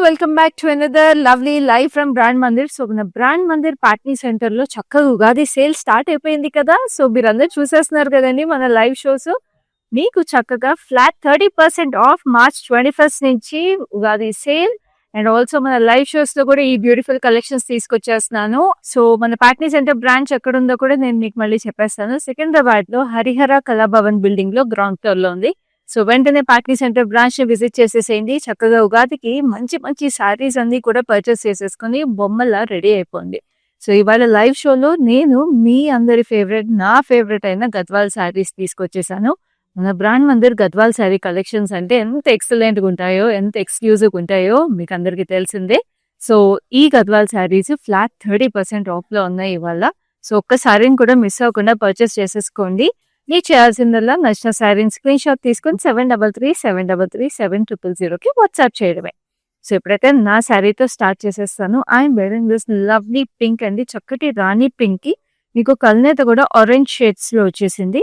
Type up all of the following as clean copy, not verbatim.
Welcome back to another lovely live from brand Mandir. So మన brand Mandir Patny centre లో చక్కగా Ugadi sale start అయిపోయింది కదా. సో మీరందరూ చూసేస్తున్నారు కదండి మన లైవ్ షోస్. మీకు చక్కగా ఫ్లాట్ 30% ఆఫ్ మార్చ్ 21st నుంచి ఉగాది సేల్ అండ్ ఆల్సో మన లైవ్ షోస్ లో కూడా ఈ బ్యూటిఫుల్ కలెక్షన్స్ తీసుకొచ్చేస్తున్నాను. సో మన పాట్నీ సెంటర్ బ్రాంచ్ ఎక్కడ ఉందో కూడా నేను మీకు మళ్ళీ చెప్పేస్తాను. సికింద్రాబాద్ లో హరిహర కళాభవన్ బిల్డింగ్ లో గ్రౌండ్ ఫ్లోర్ లో ఉంది. సో వెంటనే పాట్నీ సెంటర్ బ్రాంచ్ ని విజిట్ చేసేసేయండి. చక్కగా ఉగాదికి మంచి మంచి సారీస్ అన్ని కూడా పర్చేస్ చేసేసుకుని బొమ్మలా రెడీ అయిపోయింది. సో ఇవాళ లైవ్ షోలో నేను మీ అందరి ఫేవరెట్, నా ఫేవరెట్ అయిన గద్వాల్ సారీస్ తీసుకొచ్చేసాను. మన brand Mandir Gadwal sorry collections అంటే ఎంత ఎక్సలెంట్ గా ఉంటాయో, ఎంత ఎక్స్క్లూజివ్ ఉంటాయో మీకు అందరికి తెలిసిందే. సో ఈ గద్వాల్ సారీస్ ఫ్లాట్ 30% ఆఫ్ లో ఉన్నాయి ఇవాళ. సో ఒక్క సారీని కూడా మిస్ అవ్వకుండా పర్చేస్ చేసేసుకోండి. మీకు చేయాల్సిందల్లా నచ్చిన శారీని స్క్రీన్ షాట్ తీసుకొని 7337337000కి వాట్సాప్ చేయడమే. సో ఇప్పుడైతే నా శారీతో స్టార్ట్ చేసేస్తాను. I'm wearing this lovely pink అండి, చక్కటి రాణి పింక్ కి మీకు కల్నేత కూడా ఆరెంజ్ షేడ్స్ లో వచ్చేసింది.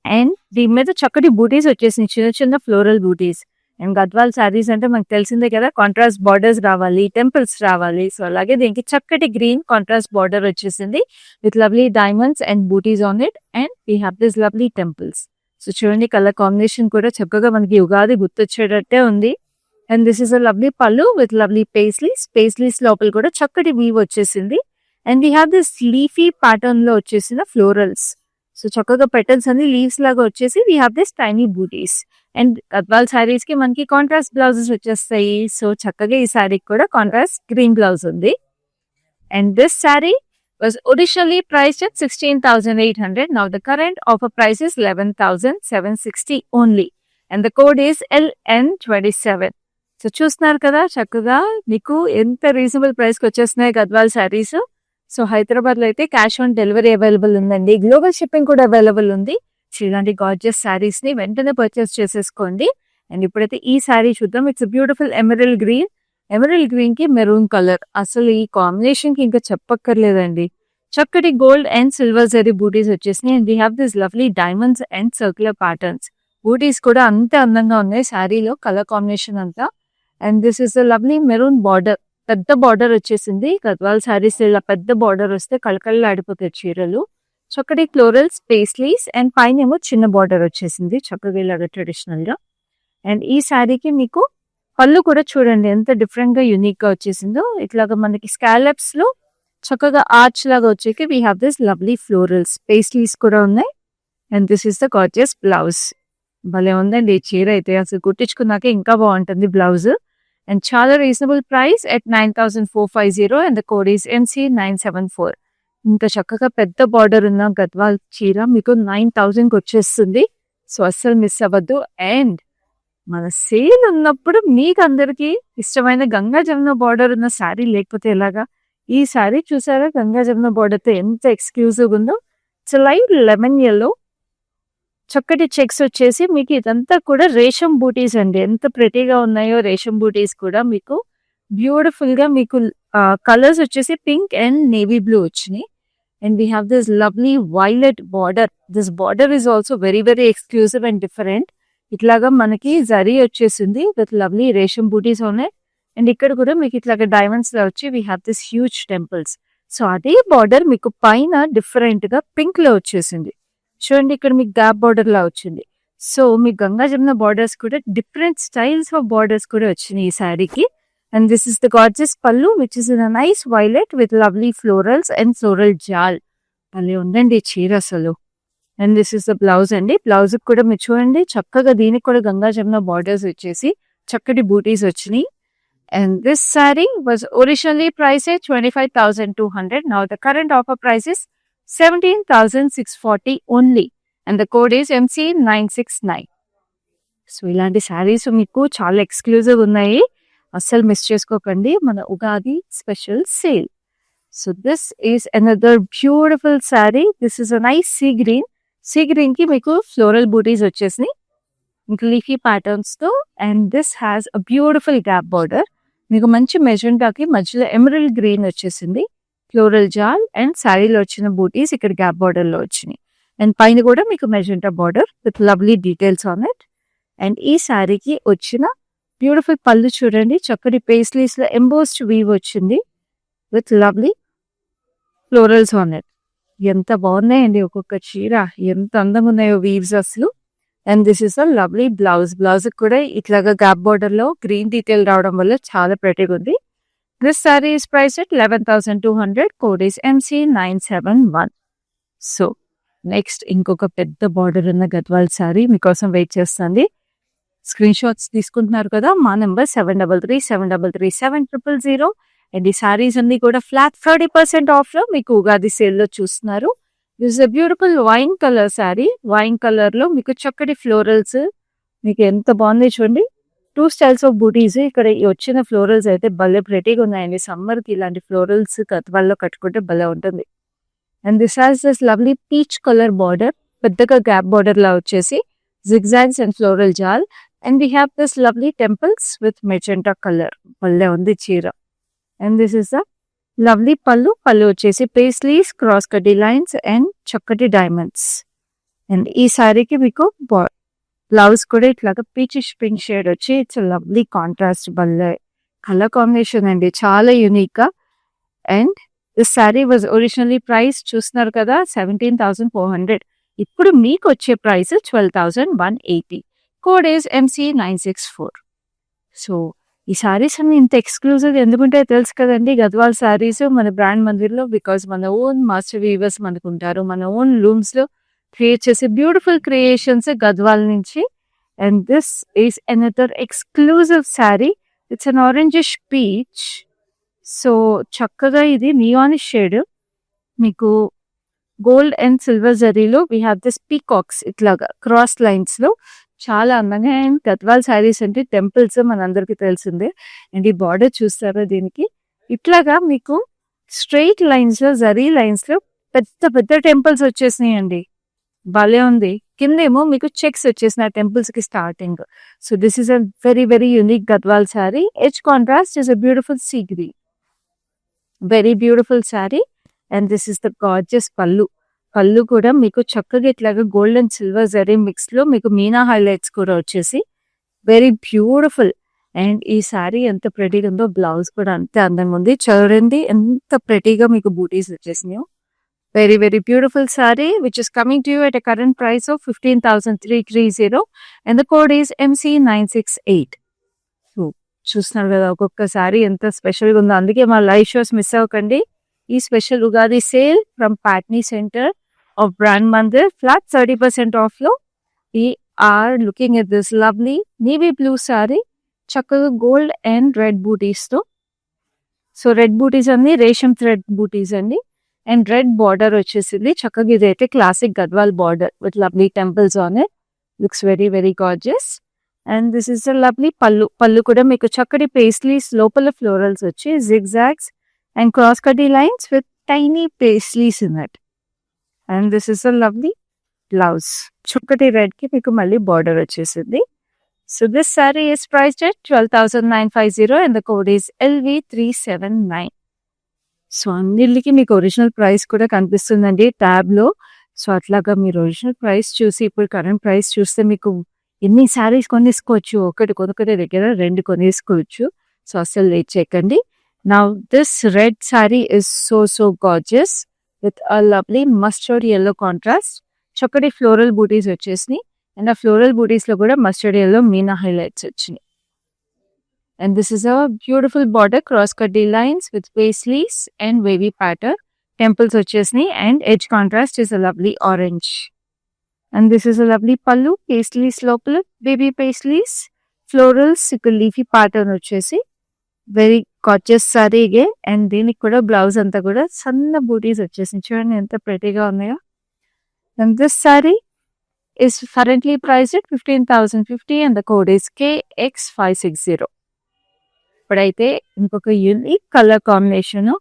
అండ్ దీని మీద చక్కటి బూటీస్ వచ్చేసింది, చిన్న చిన్న ఫ్లోరల్ బూటీస్. అండ్ గద్వాల్ శారీస్ అంటే మనకు తెలిసిందే కదా, కాంట్రాస్ట్ బార్డర్స్ రావాలి, టెంపుల్స్ రావాలి. సో అలాగే దీనికి చక్కటి గ్రీన్ కాంట్రాస్ట్ బార్డర్ వచ్చేసింది with lovely diamonds and buttis on it. And we have this lovely temples. So చూడండి, కలర్ కాంబినేషన్ కూడా చక్కగా మనకి ఉగాది గుర్తొచ్చేటట్టే ఉంది. And this is a lovely pallu with lovely paisleys లోపల కూడా చక్కటి వీవ్ వచ్చేసింది. And we have this leafy pattern లో వచ్చేసిన ఫ్లోరల్స్. సో చక్కగా పెటల్స్ అన్ని లీవ్స్ లాగా వచ్చేసి we have this tiny buttis. And Gadwal saris కి మనకి కాంట్రాస్ట్ బ్లౌజెస్ వచ్చేస్తాయి. సో చక్కగా ఈ శారీకి కూడా కాంట్రాస్ట్ గ్రీన్ బ్లౌజ్ ఉంది. And this sari was originally priced at 16,800. Now the current offer price is 11,760 only. And the code is LN27. So చూస్తున్నారు కదా, చక్కగా మీకు ఎంత రీజనబుల్ ప్రైస్ కి వచ్చేస్తున్నాయి గద్వాల్ శారీస్. సో హైదరాబాద్ లో అయితే క్యాష్ ఆన్ డెలివరీ అవైలబుల్ ఉందండి, గ్లోబల్ షిప్పింగ్ కూడా అవైలబుల్ ఉంది. ఇలాంటి గార్జియస్ శారీస్ ని వెంటనే పర్చేస్ చేసేసుకోండి. అండ్ ఇప్పుడైతే ఈ శారీ చూద్దాం. ఇట్స్ బ్యూటిఫుల్ ఎమరల్డ్ గ్రీన్ కి మెరూన్ కలర్. అసలు ఈ కాంబినేషన్ కి ఇంకా చెప్పక్కర్లేదండి. చక్కటి గోల్డ్ అండ్ సిల్వర్ జరీ బూటీస్ వచ్చేసినాయి. And we have this lovely diamonds and circular patterns. బూటీస్ కూడా అంతే అందంగా ఉన్నాయి శారీలో, కలర్ కాంబినేషన్ అంతా. And this is the lovely maroon border, పెద్ద బార్డర్ వచ్చేసింది. గద్వాల్ శారీస్ ఇలా పెద్ద బార్డర్ వస్తే కళకళలు ఆడిపోతాయి చీరలు. చక్కటి ఫ్లోరల్స్, పేస్లీస్ అండ్ పైన ఏమో చిన్న బార్డర్ వచ్చేసింది చక్కగా ఇలాగా ట్రెడిషనల్ గా. అండ్ ఈ శారీకి మీకు పళ్ళు కూడా చూడండి ఎంత డిఫరెంట్ గా యూనిక్ గా వచ్చేసిందో. ఇట్లాగా మనకి స్కాలప్స్ లో చక్కగా ఆర్చ్ లాగా వచ్చేకి we have this lovely florals, paisleys కూడా ఉన్నాయి. And this is the gorgeous blouse. భలే ఉందండి ఈ చీర అయితే, అసలు కుట్టించుకున్నాక ఇంకా బాగుంటుంది బ్లౌజ్. అండ్ చాలా reasonable price at 9,450 and the code is MC974. ఇంత చక్కగా పెద్ద బార్డర్ ఉన్న గద్వాల్ చీర మీకు 9,000కి వచ్చేస్తుంది. సో అస్సలు మిస్ అవ్వద్దు. అండ్ మన సేల్ ఉన్నప్పుడు మీకు అందరికి ఇష్టమైన గంగా జమున బార్డర్ ఉన్న శారీ లేకపోతే ఎలాగా. ఈ శారీ చూసారా, గంగా జమున బార్డర్ తో ఎంత ఎక్స్క్లూజివ్ ఉందో. ఇట్స్ లైట్ లెమన్ ఎల్లో, చక్కటి చెక్స్ వచ్చేసి మీకు ఇదంతా కూడా రేషం బూటీస్ అండి. ఎంత ప్రెటీగా ఉన్నాయో రేషం బూటీస్ కూడా మీకు బ్యూటిఫుల్ గా మీకు కలర్స్ వచ్చేసి పింక్ అండ్ నేవీ బ్లూ వచ్చినాయి. And we have this lovely violet border. This border is also very very exclusive and different. ఇట్లాగా మనకి జరీ వచ్చేసింది విత్ లవ్లీ రేషం బూటీస్ ఉన్నాయి. అండ్ ఇక్కడ కూడా మీకు ఇట్లాగా డైమండ్స్ లో వచ్చి we have this huge temples. So అదే బార్డర్ మీకు పైన డిఫరెంట్ గా పింక్ లో వచ్చేసింది. చూడండి, ఇక్కడ మీకు గ్యాప్ బార్డర్ లా వచ్చింది. సో మీ గంగా జమున బార్డర్స్ కూడా డిఫరెంట్ స్టైల్స్ ఆఫ్ బార్డర్స్ కూడా వచ్చినాయి ఈ శారీకి. And this is the gorgeous pallu which is in nice violet with lovely florals and floral jaal. అలా ఉందండి ఈ చీర అసలు. And this is the blouse అండి. బ్లౌజ్ కూడా మీరు చూడండి చక్కగా దీనికి కూడా గంగా జమున బార్డర్స్ వచ్చేసి చక్కటి బూటీస్ వచ్చినాయి. And this sari was originally price 25,200. Now the current offer price is 17,640 only. And the code is MC969. So ఇలాంటి శారీస్ మీకు చాలా ఎక్స్క్లూజివ్ ఉన్నాయి, అస్సలు మిస్ చేసుకోకండి మన Ugadi special sale. So this is another beautiful sari. This is a nice sea green కి మీకు floral butis వచ్చేసినాయి ఇంకా లీఫీ ప్యాటర్న్స్ తో. And this has a beautiful gap border. మీకు మంచి మెజెంటాకి మధ్యలో ఎమరల్డ్ గ్రీన్ వచ్చేసింది, ఫ్లోరల్ జాల్ అండ్ శారీలో వచ్చిన బూటీస్ ఇక్కడ గ్యాప్ బార్డర్ లో వచ్చినాయి. అండ్ పైన కూడా మీకు magenta border with lovely details on it. And ఈ శారీకి వచ్చిన బ్యూటిఫుల్ పళ్ళు చూడండి, చక్కటి పేస్లీస్ లో ఎంబోస్డ్ వీవ్ వచ్చింది with lovely florals on it. ఎంత బాగున్నాయండి ఒక్కొక్క చీర, ఎంత అందంగా ఉన్నాయో వీవ్స్ అసలు. And this is a lovely blouse. Blouse కూడా ఇట్లాగా గ్యాప్ బోర్డర్ లో గ్రీన్ డీటెయిల్ రావడం వల్ల చాలా ప్రెటీగా ఉంది. This sari is price at 11,200. Code is MC971. So next ఇంకొక పెద్ద బార్డర్ ఉన్న గద్వాల్ సారీ మీకోసం వెయిట్ చేస్తుంది. స్క్రీన్ షాట్స్ తీసుకుంటున్నారు కదా, మా నెంబర్ 7337337000. అండ్ ఈ సారీస్ అన్ని కూడా ఫ్లాట్ 30% ఆఫ్ లో మీకు ఉగాది సేల్ లో చూస్తున్నారు. This is a beautiful wine colour sorry. Wine colour లో మీకు చక్కటి ఫ్లోరల్స్, మీకు ఎంత బాగుంది చూడండి. 2 స్టైల్స్ ఆఫ్ బూటీస్. ఇక్కడ ఈ వచ్చిన ఫ్లోరల్స్ అయితే భలే ప్రెటీగా ఉన్నాయండి. సమ్మర్ కి ఇలాంటి ఫ్లోరల్స్ గద్వాల్లో కట్టుకుంటే భలే ఉంటుంది. And this has this lovely peach colour border, పెద్దగా గ్యాప్ బార్డర్ లా వచ్చేసి zigzags and floral jal. And we have this lovely temples with magenta color. భలే ఉంది చీర. And this is the lovely pallu. Pallu వచ్చేసి paisleys, cross కడ్డీ lines and చక్కటి diamonds. And ఈ సారీకి మీకు బ్లౌజ్ కూడా ఇట్లాగా పీచిష్ పింక్ షేడ్ వచ్చి ఇట్స్ లవ్లీ కాంట్రాస్ట్. భలే కలర్ కాంబినేషన్ అండి, చాలా యూనిక్ గా. And this sorry was originally price చూస్తున్నారు కదా 17,400. ఇప్పుడు మీకు వచ్చే price 12,180. Code is MC964. So ఈ సారీస్ అన్ని ఇంత ఎక్స్క్లూజివ్ ఎందుకుంటే తెలుసు కదండి, గద్వాల్ సారీస్ మన బ్రాండ్ మందిర్లో. బికాస్ మన ఓన్ మాస్టర్ వీవర్స్ మనకు ఉంటారు, మన ఓన్ లూమ్స్ లో క్రియేట్ చేసే బ్యూటిఫుల్ క్రియేషన్స్ గద్వాల్ నుంచి. And this is another exclusive sari. It's an orangish peach. So చక్కగా ఇది నియానిష్ షేడ్, మీకు గోల్డ్ అండ్ సిల్వర్ జరీలో వీ హ్యావ్ దిస్ పీకాక్స్ ఇట్లాగా క్రాస్ లైన్స్ లో చాలా అందంగా. అండ్ గద్వాల్ శారీస్ అంటే టెంపుల్స్ మనందరికి తెలిసిందే. అండ్ ఈ బార్డర్ చూస్తారా, దీనికి ఇట్లాగా మీకు స్ట్రైట్ లైన్స్ లో జరీ లైన్స్ లో పెద్ద పెద్ద టెంపుల్స్ వచ్చేసినాయండి. భలే ఉంది. కిందేమో మీకు చెక్స్ వచ్చేసిన టెంపుల్స్ కి starting. So this is a very very unique Gadwal sari. Edge contrast is a beautiful sea green. Very beautiful sari. And this is the gorgeous పళ్ళు. పళ్ళు కూడా మీకు చక్కగా ఇట్లాగా gold and silver zari mix లో మీకు మీనా హైలైట్స్ కూడా వచ్చేసి వెరీ బ్యూటిఫుల్. అండ్ ఈ శారీ ఎంత ప్రెటీగా ఉందో బ్లౌజ్ కూడా అంతే అందంగా ఉంది. చూడండి ఎంత ప్రెటీగా మీకు బూటీస్ వచ్చేసినాయో. Very very beautiful sari which is coming to you at a current price of 15,330. And the code is MC968. చూస్తున్నారు కదా ఒక్కొక్క శారీ ఎంత స్పెషల్గా ఉందో. అందుకే మా లైవ్ షోస్ మిస్ అవ్వకండి. ఈ special Ugadi sale from Patni centre of brand Mandir flat 30% off లో ఈ are looking at this lovely navy blue sari, చక్కగా గోల్డ్ అండ్ రెడ్ బూటీస్ తో. సో రెడ్ బూటీస్ అన్ని రేషం థ్రెడ్ బూటీస్ అండి. అండ్ రెడ్ బార్డర్ వచ్చేసింది చక్కగా. ఇదైతే classic Gadwal border with lovely temples on it. Looks very very gorgeous. And this is a lovely pallu. పళ్ళు కూడా మీకు చక్కటి పేస్లీస్, లోపల ఫ్లోరల్స్ వచ్చి zigzags and cross cutty lines with tiny paisleys in it. And this is a lovely blouse. Chukkati red ki meeku malli border vachesindi. So this saree is priced at 12,950 and the code is LV379. So అన్నిటికి మీకు original price కూడా కనిపిస్తుందండి tab లో. So అట్లాగా మీరు original price చూసి ఇప్పుడు current price చూస్తే మీకు ఎన్ని శారీస్ కొనేసుకోవచ్చు. ఒకటి కొనుక్కునే దగ్గర 2 కొనేసుకోవచ్చు. సో అస్సలు లేట్ చేయకండి. Now this red saree is so gorgeous with a lovely mustard yellow contrast. చక్కటి ఫ్లోరల్ బూటీస్ వచ్చేసినాయి. అండ్ ఆ ఫ్లోరల్ బూటీస్ లో కూడా మస్టర్డ్ yellow మీనా హైలైట్స్ వచ్చినాయి. And this is a beautiful border, cross cutty lines with paisleys and wavy pattern. Temples వచ్చేసినాయి. And edge contrast is a lovely orange. And this is a lovely pallu, paisleys లోపల baby paisleys, florals, ఇక్కడ leafy pattern వచ్చేసి very gorgeous సారీగే. And దీనికి కూడా blouse అంతా కూడా సన్న బూటీస్ వచ్చేసింది. చూడండి ఎంత ప్రెటీగా ఉన్నాయో. And this sari is currently priced at 15,050 and the code is KX560. ఇప్పుడైతే ఇంకొక యూనిక్ కలర్ కాంబినేషన్.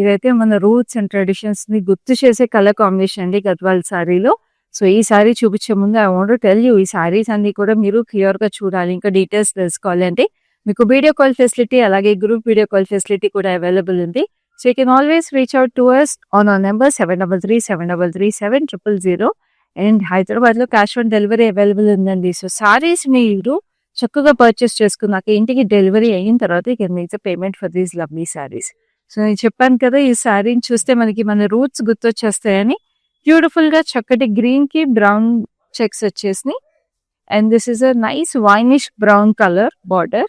ఇదైతే మన రూట్స్ అండ్ ట్రెడిషన్స్ ని గుర్తు చేసే కలర్ కాంబినేషన్ అండి గద్వాల్ సారీలో. సో ఈ సారీ చూపించే ముందు I want to tell you, ఈ సారీస్ అన్ని కూడా మీరు క్లియర్ గా చూడాలి. ఇంకా డీటెయిల్స్ తెలుసుకోవాలి అంటే మీకు వీడియో కాల్ ఫెసిలిటీ అలాగే గ్రూప్ వీడియో కాల్ ఫెసిలిటీ కూడా అవైలబుల్ ఉంది. So you can always reach out to us on our number 7337337000. And Hyderabad లో క్యాష్ ఆన్ డెలివరీ అవైలబుల్ ఉందండి. సో సారీస్ మీరు చక్కగా పర్చేస్ చేసుకున్నాక ఇంటికి డెలివరీ అయిన తర్వాత you can make the payment for these lovely saris. So నేను చెప్పాను కదా, ఈ శారీని చూస్తే మనకి మన రూట్స్ గుర్తొచ్చేస్తాయని. బ్యూటిఫుల్గా చక్కటి గ్రీన్కి బ్రౌన్ చెక్స్ వచ్చేసినాయి. And this is a nice winish brown colour border.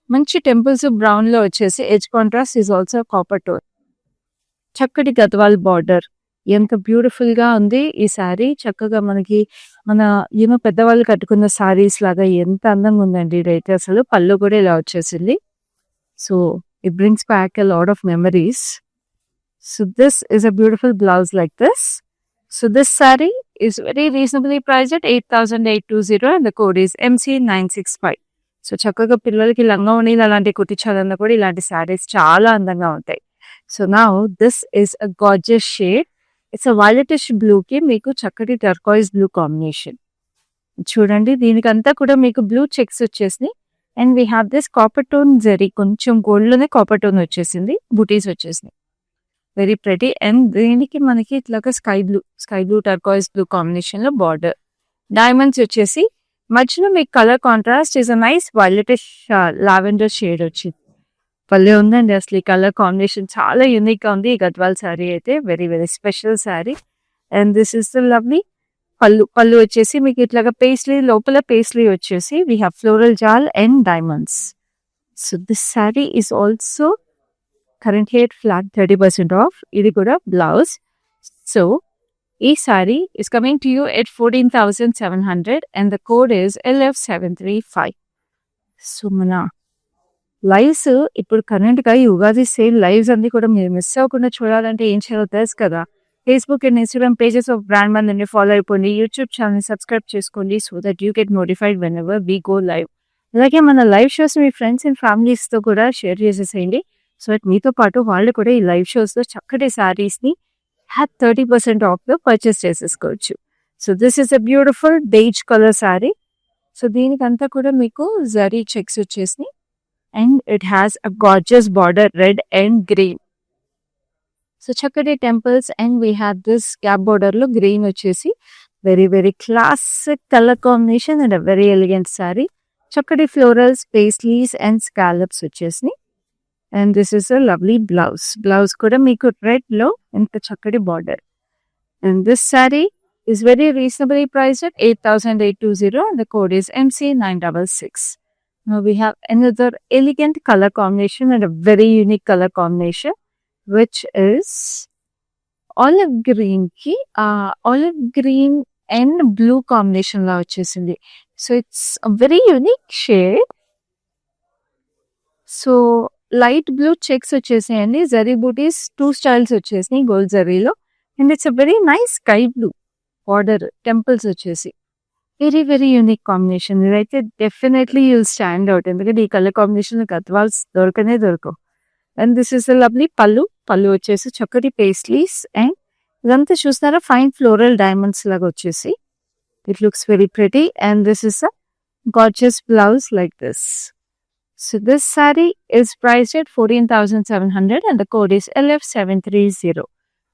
మంచి టెంపుల్స్ బ్రౌన్లో వచ్చేసి edge contrast is also copper tone. చక్కటి గద్వాల్ బార్డర్. ఎంత బ్యూటిఫుల్గా ఉంది ఈ శారీ. చక్కగా మనకి మన పెద్దవాళ్ళు కట్టుకున్న శారీస్ లాగా ఎంత అందంగా ఉందండి ఇదైతే అసలు. పళ్ళు కూడా ఇలా వచ్చేసింది. So it brings back a lot of memories. So this is a beautiful blouse like this. So this sari is very reasonably priced at 8,820 and the code is MC965. So చక్కగా పిల్లలకి లంగా ఉన్నీలు అలాంటివి కుట్టించాలన్నా కూడా ఇలాంటి శారీస్ చాలా అందంగా ఉంటాయి. So now this is a gorgeous shade. It's a violetish బ్లూకి మీకు చక్కటి టర్కాయిజ్ బ్లూ కాంబినేషన్. చూడండి, దీనికంతా కూడా మీకు బ్లూ చెక్స్ వచ్చేసినాయి. And we have this copper tone zari, కొంచెం గోల్డ్లోనే కాపర్ టోన్ వచ్చేసింది, బూటీస్ వచ్చేసినాయి. Very pretty. అండ్ దీనికి మనకి ఇట్లాగా స్కై బ్లూ టర్కాయిజ్ బ్లూ కాంబినేషన్లో బార్డర్. డైమండ్స్ వచ్చేసి మధ్యలో మీకు colour contrast is a nice violetish lavender shade వచ్చింది. భలే ఉందండి అసలు. ఈ కలర్ కాంబినేషన్ చాలా యూనిక్గా ఉంది. ఈ గద్వాల్ శారీ అయితే very very special sari. And this is the lovely pallu వచ్చేసి మీకు ఇట్లాగా పేస్లీ, లోపల పేస్లీ వచ్చేసి వీ హ్యావ్ ఫ్లోరల్ జాల్ and diamonds. So this sari is also currently at flat 30% off. ఇది కూడా బ్లౌజ్. సో ఈ sari is coming to you at 14,700 and the code is LF735. So మన లైవ్స్ ఇప్పుడు కరెంట్గా ఈ ఉగాది సేల్ లైవ్స్ అన్ని కూడా మీరు మిస్ అవ్వకుండా చూడాలంటే ఏం చేయాలో తెలుసు కదా. Facebook and Instagram pages of brand మందిని ఫాలో అయిపోండి. యూట్యూబ్ ఛానల్ని సబ్స్క్రైబ్ చేసుకోండి so that you get notified when ever we go live. అలాగే మన live shows me friends and ఫ్యామిలీస్తో కూడా షేర్ చేసేసేయండి సో దట్ మీతో పాటు వాళ్ళు కూడా ఈ లైవ్ షోస్లో చక్కటి శారీస్ని 30% ఆఫ్లో పర్చేస్ చేసేసుకోవచ్చు. So this is a beautiful beige colour sari. So దీనికంతా కూడా మీకు జరీ చెక్స్ వచ్చేసినాయి. And it has a gorgeous border, red and green. So చక్కటి temples and we have this gap border లో green వచ్చేసి very very classic color combination and a very elegant saree. చక్కటి florals, paisleys and scallops వచ్చేసినాయి. And this is a lovely blouse. Blouse కూడా మీకు red లో ఎంత చక్కటి border. And this saree is very reasonably priced at 8,820 and the code is MC966. Now we have another elegant color combination and a very unique color combination, which is olive green and blue combination la vachesindi. So it's a very unique shade. So light blue checks vachesayandi, zari booties 2 styles vachesni gold zari lo, and it's a very nice sky blue border, temples vachesi. Very very unique combination. ఇదైతే definitely you'll stand out, ఎందుకంటే ఈ colour combination Gadwals దొరకవు. And this is lovely pallu వచ్చేసి చక్కటి paisleys. And ఇదంతా చూస్తారా fine floral diamonds లాగా వచ్చేసి it looks very pretty. And this is a gorgeous blouse like this. So this sari is priced at 14,700 and the code is LF730.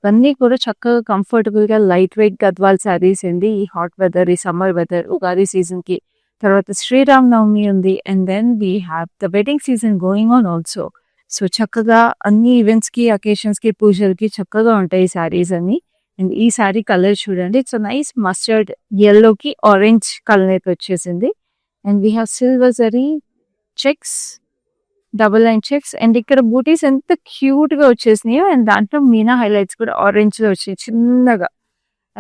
ఇవన్నీ కూడా చక్కగా కంఫర్టబుల్గా లైట్ వెయిట్ గద్వాల్ శారీస్ అండి. ఈ హాట్ వెదర్, ఈ సమ్మర్ వెదర్, ఉగాది సీజన్కి, తర్వాత శ్రీరామ్ నవమి ఉంది. And then we have the wedding season going on also. So చక్కగా అన్ని ఈవెంట్స్కి, అకేషన్స్కి, పూజలకి చక్కగా ఉంటాయి ఈ శారీస్ అన్ని. అండ్ ఈ శారీ కలర్ చూడండి, ఇట్స్ నైస్ మస్టర్డ్ ఎల్లోకి ఆరెంజ్ కలర్ అయితే వచ్చేసింది. And we have silver zari checks, double line checks. And ఇక్కడ బూటీస్ ఎంత క్యూట్గా వచ్చేసినాయో. అండ్ దాంట్లో మీనా హైలైట్స్ కూడా ఆరెంజ్లో వచ్చాయి చిన్నగా.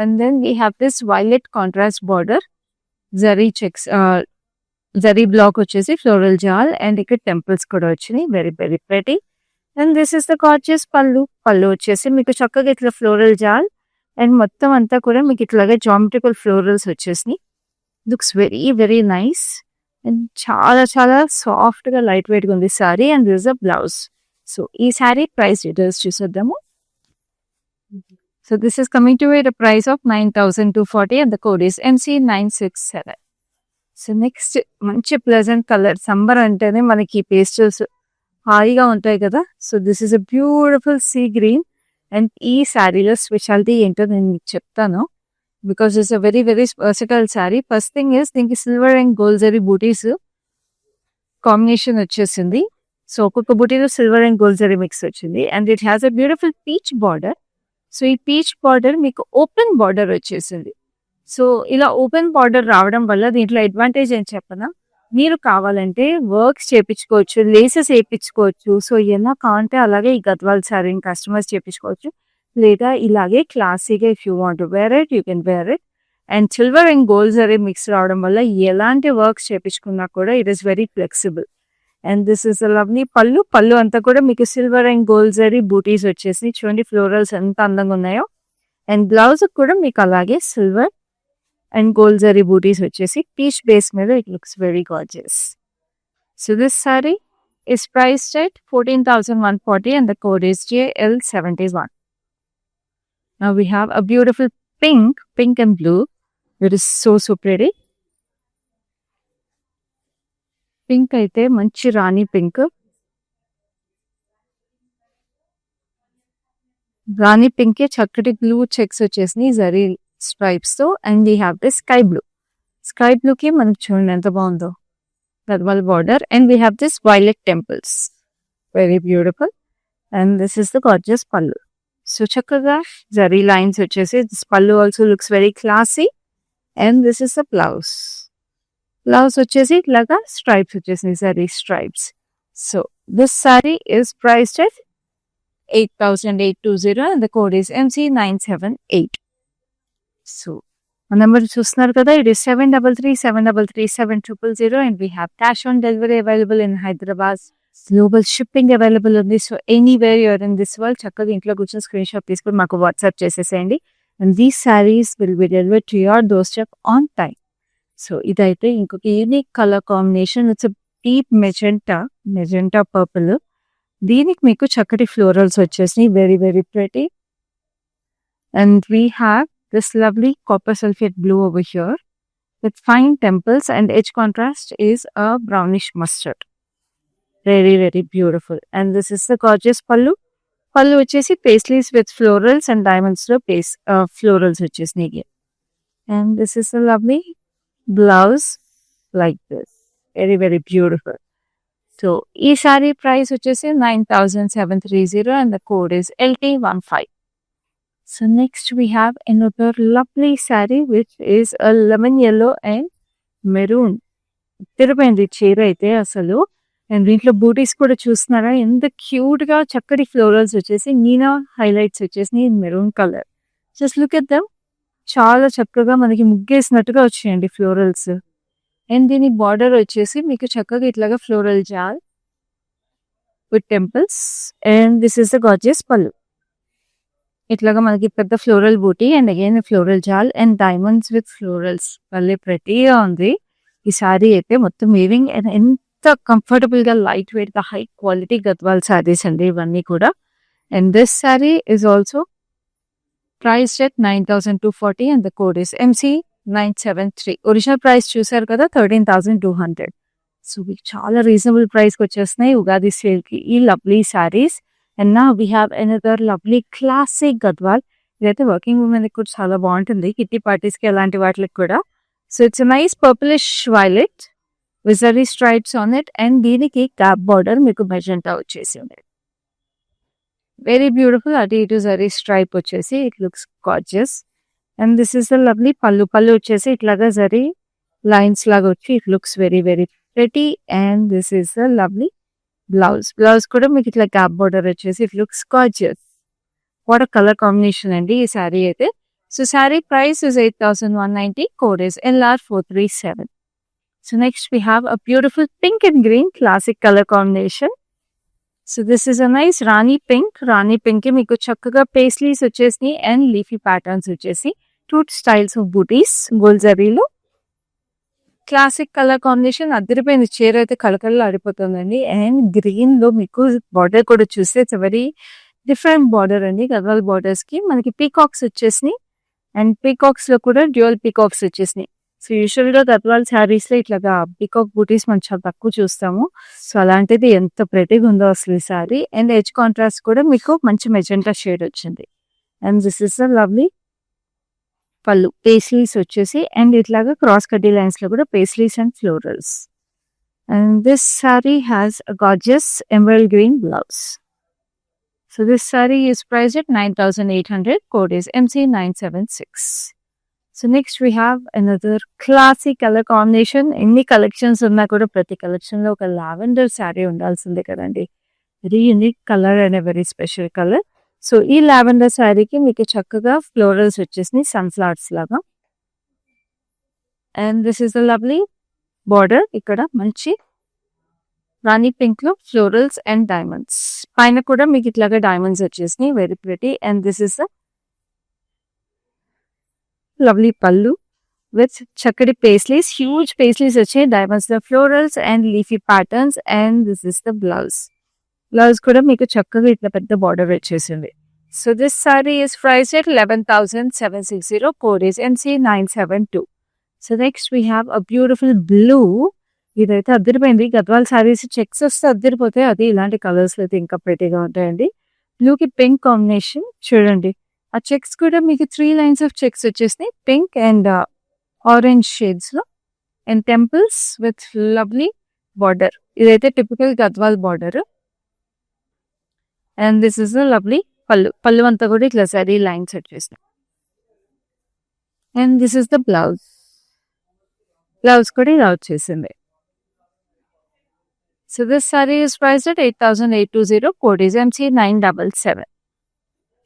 And then we have this violet contrast border, zari checks, zari block వచ్చేసి ఫ్లోరల్ జాల్. అండ్ ఇక్కడ టెంపుల్స్ కూడా వచ్చినాయి, very very pretty. And this is the gorgeous pallu వచ్చేసి మీకు చక్కగా ఇట్లా ఫ్లోరల్ జాల్. అండ్ మొత్తం అంతా కూడా మీకు ఇట్లాగే జామెట్రికల్ ఫ్లోరల్స్ వచ్చేసినాయి. Looks very very nice. And చాలా చాలా సాఫ్ట్గా లైట్ వెయిట్గా ఉంది sari. And this a blouse. So ఈ శారీ ప్రైస్ డీటెయిల్స్ చూసేద్దాము. So this is coming to at price of 9,240 and the code is MC967. So next మంచి ప్లెజెంట్ కలర్. సమ్మర్ అంటేనే మనకి పేస్టల్స్ హాయిగా ఉంటాయి కదా. So this is a beautiful sea green. And ఈ శారీలో స్పెషాలిటీ ఏంటో నేను మీకు చెప్తాను, because it's a very very versatile saree. First thing is దీనికి silver and gold zari butis combination వచ్చేసింది. సో ఒక్కొక్క బుటీలో silver and gold zari mix వచ్చింది and it has a beautiful peach border. So ఈ పీచ్ బార్డర్ మీకు ఓపెన్ బార్డర్ వచ్చేసింది. So ఇలా open border రావడం వల్ల దీంట్లో అడ్వాంటేజ్ ఏం చెప్పనా, మీరు కావాలంటే వర్క్స్ చేపించుకోవచ్చు, లేసెస్ వేయించుకోవచ్చు. సో ఎలా కావాలంటే అలాగే ఈ గద్వాల్ శారీని కస్టమైజ్ చేపించుకోవచ్చు. లేదా ఇలాగే క్లాసీగా if you want to wear it you can wear it. And silver and gold zari mix రావడం వల్ల ఎలాంటి వర్క్స్ చేపించుకున్నా కూడా it is very flexible. And this is lovely pallu అంతా కూడా మీకు silver and gold zari buttis వచ్చేసి చూడండి ఫ్లోరల్స్ ఎంత అందంగా ఉన్నాయో. అండ్ బ్లౌజ్ కూడా మీకు అలాగే silver and gold zari buttis వచ్చేసి పీచ్ బేస్ మీద it looks very gorgeous. So this sorry is priced at 14,140 and the code is JL71. Now we have a beautiful pink and blue. It is so pretty. Pink అయితే మంచి రాణి pink. రాణి pink కి చక్కటి blue checks వచ్చేసినాయి zari stripes తో. And we have this sky blue కి మనకి చూడండి ఎంత బాగుందో Gadwal border. And we have this violet temples, very beautiful. And this is the gorgeous పళ్ళు. సో చక్కగా జరీ లైన్స్ వచ్చేసి దిస్ పళ్ళు also looks very classy. And this is the blouse వచ్చేసి ఇట్లాగా స్ట్రైప్స్ వచ్చేసినాయి zari stripes. So this sorry is priced at 8,820 and the code is MC978. So ఆ number చూస్తున్నారు కదా, it is 733-733-7000 and we have cash on delivery available in Hyderabad. Global shipping available ఉంది. So anywhere you're in this world చక్కగా ఇంట్లో కూర్చొని screenshot తీసుకొని మాకు WhatsApp చేసేసేయండి. And these saris will be delivered to your doorstep on time. So ఇదైతే ఇంకొక unique colour combination. It's deep magenta purple. దీనికి మీకు చక్కటి ఫ్లోరల్స్ వచ్చేసినాయి, very very pretty. And we have this lovely copper sulphate blue over here with fine temples and edge contrast is a brownish mustard. Very very beautiful. And this is the gorgeous pallu వచ్చేసి paisleys with florals and diamonds లో florals వచ్చేసినాయి. And this is the lovely blouse like this, very very beautiful. So ఈ sorry price వచ్చేసి 9,730 and the code is LT15. So next we have another lovely saree which is a lemon yellow and maroon. తిరిపోయింది చీర అయితే అసలు. And దీంట్లో బూటీస్ కూడా చూస్తున్నారా ఎంత cute గా చక్కటి ఫ్లోరల్స్ వచ్చేసి మీనా హైలైట్స్ వచ్చేసి maroon colour. Just look at them, చాలా చక్కగా మనకి ముగ్గేసినట్టుగా వచ్చాయండి ఫ్లోరల్స్. అండ్ దీని బార్డర్ వచ్చేసి మీకు చక్కగా ఇట్లాగా floral jaal with temples. And this is the gorgeous pallu. ఇట్లాగా మనకి పెద్ద floral buti and again floral జాల్ అండ్ డైమండ్స్ విత్ ఫ్లోరల్స్. భలే ప్రెటీగా ఉంది ఈ సారీ అయితే. మొత్తం వీవింగ్ అండ్ ఎంత కంఫర్టబుల్ గా లైట్ వెయిట్ గా హై క్వాలిటీ గద్వాల్ సారీస్ అండి ఇవన్నీ కూడా. And this sari is also priced at 9,240 and the code is MC973. Original price చూసారు కదా 13,200. సో మీకు చాలా రీజనబుల్ ప్రైస్కి వచ్చేస్తున్నాయి ఉగాది సేల్కి ఈ లవ్లీ సారీస్. అండ్ నా we have another lovely classic Gadwal. ఇదైతే వర్కింగ్ ఉమెన్కి కూడా చాలా బాగుంటుంది, కిట్టి పార్టీస్కి అలాంటి వాటికి కూడా. So it's nice purplish violet విజరీ stripes on it. And దీనికి క్యాప్ బార్డర్ మీకు మెజెంటా వచ్చేసి ఉంది, వెరీ బ్యూటిఫుల్. అటు ఇటు జరీ స్ట్రైప్ వచ్చేసి it looks gorgeous. And this is the lovely pallu వచ్చేసి ఇట్లాగా జరీ లైన్స్ లాగా వచ్చి it looks very very pretty. And this is the lovely blouse కూడా మీకు ఇట్లా క్యాప్ బార్డర్ వచ్చేసి it looks gorgeous. What a colour combination అండి ఈ శారీ అయితే. So sari price is 8,190, code is LR437. So next we have a beautiful pink and green classic colour combination. So this is a nice Rani pink కి మీకు చక్కగా paisleys వచ్చేసి and leafy patterns వచ్చేసి 2 styles of butis gold జరీలో. Classic colour combination అదిరిపోయింది, చీర అయితే కలకల్లో ఆడిపోతుందండి. And green లో మీకు బార్డర్ కూడా చూస్తే ఇట్స్ వెరీ డిఫరెంట్ బార్డర్ అండి. గద్వాల్ బార్డర్స్ కి మనకి పీకాక్స్ వచ్చేసినాయి అండ్ పీకాక్స్ లో కూడా డ్యూయల్ పీకాక్స్ వచ్చేసినాయి. సో యూజువల్ గా గద్వాల్ శారీస్ లో ఇట్లాగా పీకాక్ బూటీస్ మనం చాలా తక్కువ చూస్తాము. సో అలాంటిది ఎంత ప్రెటీగా ఉందో అసలు ఈ సారీ. అండ్ ఎడ్జ్ కాంట్రాస్ట్ కూడా మీకు మంచి మెజెంటా షేడ్ వచ్చింది. And this is a lovely పళ్ళు, పేస్లీస్ వచ్చేసి అండ్ ఇట్లాగా క్రాస్ కడ్డీ లైన్స్ లో కూడా paisleys and florals. And this saree has a gorgeous emerald green blouse. So this saree is priced at 9,800. Code is MC976. So next we have another classic color combination. Any collections unna kuda prati collection lo oka lavender saree undalsinde kadandi. Very unique color and a very special color. So ee lavender saree ki meeku chakkaga florals vachesni sunflowers laga. And this is the lovely border. Ikkada manchi Rani pink లో florals and diamonds, పైన కూడా మీకు ఇట్లాగా diamonds వచ్చేసినాయి. Very pretty. And this is lovely pallu with చక్కటి paisleys, huge paisleys వచ్చాయి. Diamonds లో florals and leafy patterns. And this is the blouse. Blouse కూడా మీకు చక్కగా ఇట్లా పెద్ద బార్డర్ వచ్చేసింది. So this sari is price at 11,760. Code is MC972. So next we have a beautiful blue. ఇదైతే అద్దరిపోయింది. గద్వాల్ సారీస్ చెక్స్ వస్తే అద్దరిపోతాయి. అది ఇలాంటి కలర్స్ అయితే ఇంకా ప్రెటీగా ఉంటాయండి. బ్లూకి పింక్ కాంబినేషన్ చూడండి. ఆ చెక్స్ కూడా మీకు 3 లైన్స్ ఆఫ్ చెక్స్ వచ్చేసినాయి. పింక్ అండ్ ఆరెంజ్ షేడ్స్ లో. And temples with lovely border. ఇదైతే typical Gadwal border. And this is the lovely pallu. Pallu అంతా కూడా ఇట్లా సరీ లైన్స్ వచ్చేసినాయి. And this is the blouse. Blouse కూడా ఇలా వచ్చేసింది. So this saree is priced at 8,820. Code is MC977.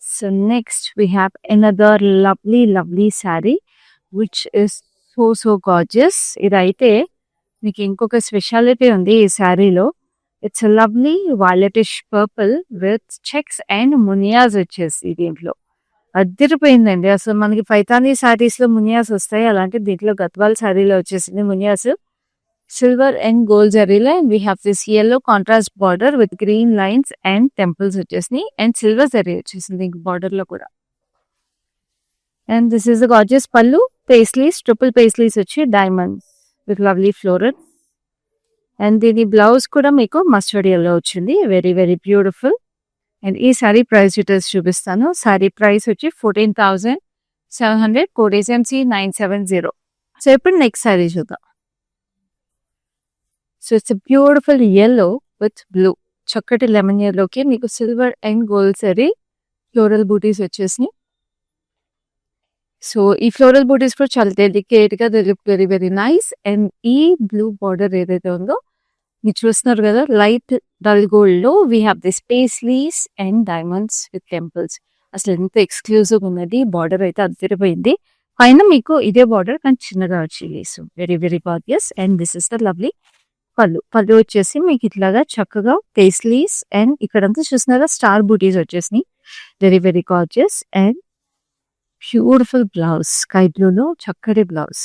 So next we have another lovely saree which is so gorgeous. ఇదైతే మీకు ఇంకొక స్పెషాలిటీ ఉంది ఈ శారీలో. It's lovely violetish purple with checks and మునియాస్ వచ్చేసి దీంట్లో అద్దరిపోయిందండి. అసలు మనకి పైతానీ శారీస్ లో మునియాస్ వస్తాయి, అలాంటి దీంట్లో గద్వాల్ శారీలో వచ్చేసింది మునియాస్. Silver and gold zarila, and we have this yellow contrast border with green lines and temples వచ్చేసి and silver zari వచ్చేసింది border లో కూడా. And this is a gorgeous pallu, paisleys, triple paisleys వచ్చి diamonds with lovely floral. And దీని blouse కూడా మీకు mustard yellow వచ్చింది. Very beautiful. And ఈ సారీ ప్రైస్ డీటెయిల్స్ చూపిస్తాను. సారీ ప్రైస్ వచ్చి 14,700. Code is MC970. సో ఇప్పుడు నెక్స్ట్ సారీ చూద్దాం. So it's beautiful yellow with blue. చక్కటి లెమన్ yellowకి మీకు silver and gold sari floral butis వచ్చేసి. సో ఈ ఫ్లోరల్ బూటీస్ కూడా చాలా డెలికేట్ గా లుక్ వెరీ నైస్. అండ్ ఈ బ్లూ బార్డర్ ఏదైతే ఉందో మీరు చూస్తున్నారు కదా, లైట్ డల్ గోల్డ్ లో we have this paisleys and diamonds with temples. అసలు ఎంత ఎక్స్క్లూజివ్ ఉన్నది. బార్డర్ అయితే అదిరిపోయింది. పైన మీకు ఇదే బార్డర్ కానీ చిన్నగా వచ్చింది. So very gorgeous. And this is the lovely pallu వచ్చేసి మీకు ఇట్లాగా చక్కగా పేస్లీస్ అండ్ ఇక్కడంతా చూస్తున్నారా స్టార్ బూటీస్ వచ్చేసి very gorgeous. And beautiful blouse sky blue లో చక్కటి blouse.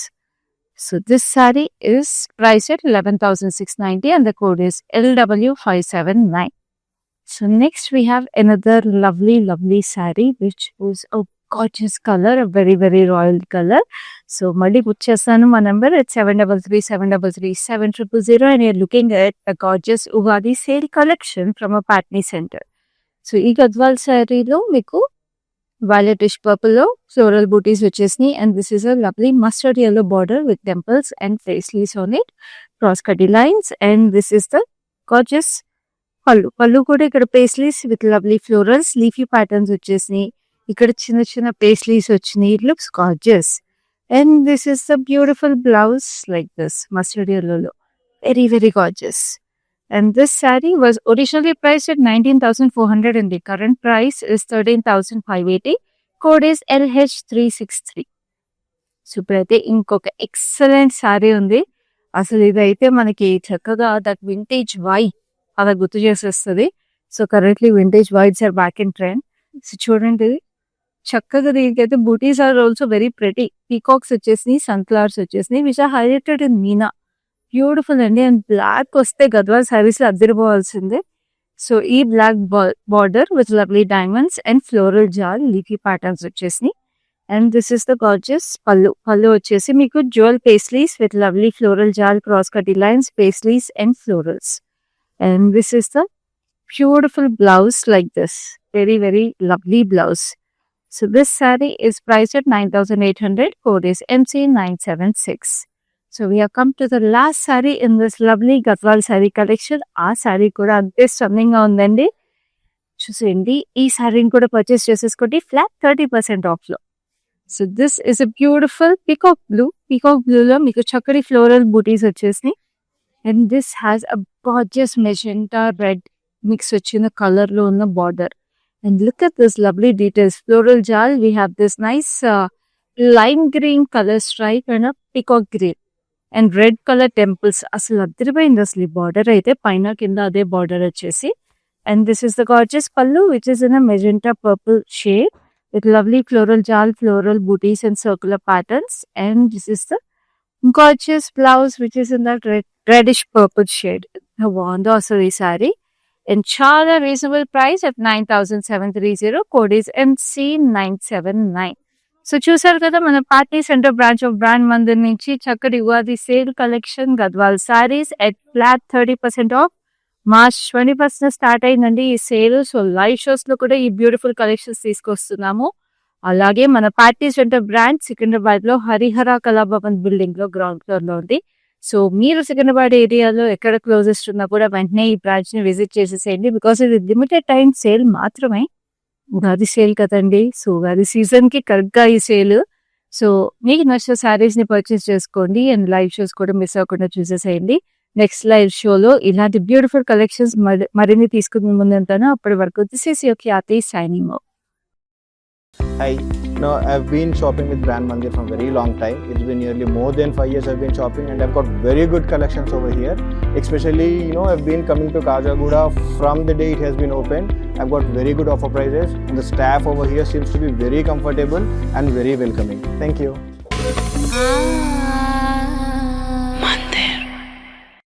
So this sari is price at 11,690 and the code is LW579. So next we have another lovely saree which is a gorgeous color, a very royal color. So మళ్ళీ గుర్తు చేస్తాను మా number it's 7337337000 and you're looking at a gorgeous Ugadi sale collection from a Patni center. So ఈ గద్వాల్ శారీలో మీకు violetish purple లో floral butis వచ్చేసినాయి. And this is a lovely mustard yellow border with temples and paisleys on it, cross కటీ lines. And this is the gorgeous pallu కూడా ఇక్కడ paisleys with lovely florals leafy patterns వచ్చేసినాయి. ఇక్కడ చిన్న పేస్లీస్ వచ్చినాయి. It looks gorgeous. And this is the beautiful blouse like this mustard yellow లో very gorgeous. And this saree was originally priced at 19,400 and the current price is 13,580. Code is LH363. So ఇప్పుడైతే ఇంకొక excellent sorry ఉంది. అసలు ఇదైతే మనకి చక్కగా that vintage vibe అలా గుర్తు చేసేస్తుంది. So currently vintage vibes are back in trend. So చూడండి ఇది చక్కగా దీనికైతే butis are also very pretty. Peacocks వచ్చేసి సన్ఫ్లవర్స్ వచ్చేసి which are highlighted in meena. Beautiful అండి. అండ్ బ్లాక్ వస్తే గద్వాల్ సారీస్ లో అద్దరిపోవాల్సిందే. సో ఈ black border with lovely diamonds and floral jaal leafy patterns వచ్చేసి. And this is the gorgeous pallu వచ్చేసి మీకు jewel paisleys with lovely floral jaal cross కటీ lines paisleys and florals. And this is the beautiful blouse like this very lovely blouse. So this saree is priced at 9,800. Code is MC976. So we have come to the last sorry in this lovely Gadwal sorry collection. ఆ sorry కూడా అంతే stunning గా ఉందండి. చూసేయండి, ఈ సారీని కూడా purchase చేసేసుకోండి flat 30% off లో. So this is a beautiful peacock blue. Peacock blue లో మీకు చక్కటి ఫ్లోరల్ బూటీస్ వచ్చేసి, and this has a gorgeous magenta red mix వచ్చిన కలర్ లో ఉన్న border. And look at this lovely details. Floral jaal, we have this nice lime green colour stripe and peacock green and red colour temples. అసలు అద్దరిపోయింది అసలు ఈ border అయితే, పైన కింద అదే బార్డర్ వచ్చేసి. And this is the gorgeous pallu, which is in a magenta purple shade with lovely floral jal, floral booties and circular patterns. And this is the gorgeous blouse, which is in that reddish purple shade. Wanda Asuri saree. And chala reasonable price at 9,730. Code is MC979. So చూసారు కదా మన party centre branch of brand Mandir నుంచి చక్కటి Ugadi sale collection Gadwal saris at flat 30% of. March 21st start అయిందండి ఈ sale. So live shows లో కూడా ఈ బ్యూటిఫుల్ కలెక్షన్స్ తీసుకొస్తున్నాము. అలాగే మన పార్టీ సెంటర్ బ్రాంచ్ సికింద్రాబాద్ లో హరిహర కళాభవన్ బిల్డింగ్ లో గ్రౌండ్ ఫ్లోర్ లో ఉంది. సో మీరు సికింద్రాబాద్ ఏరియాలో ఎక్కడ క్లోజెస్ట్ ఉన్నా కూడా వెంటనే ఈ బ్రాంచ్ ని విజిట్ చేసేసేయండి. బికాస్ ఇది లిమిటెడ్ టైం సేల్ మాత్రమే. ఉగాది సేల్ కదండి, సో ఉగాది సీజన్ కి కరెక్ట్ గా ఈ సేల్. సో మీకు నచ్చిన శారీస్ ని పర్చేస్ చేసుకోండి అండ్ లైవ్ షోస్ కూడా మిస్ అవ్వకుండా చూసేసేయండి. నెక్స్ట్ లైవ్ షోలో ఇలాంటి బ్యూటిఫుల్ కలెక్షన్స్ మరిన్ని తీసుకుని ముందుంటాను. అప్పటి వరకు this is your Khyati signing off. Hi, no, I've been shopping with Brand Mandir from very long time. It's been nearly more than 5 years I've been shopping, and I've got very good collections over here. Especially, I've been coming to Kajagoda from the day it has been opened. I've got very good offer prices, and the staff over here seems to be very comfortable and very welcoming. Thank you.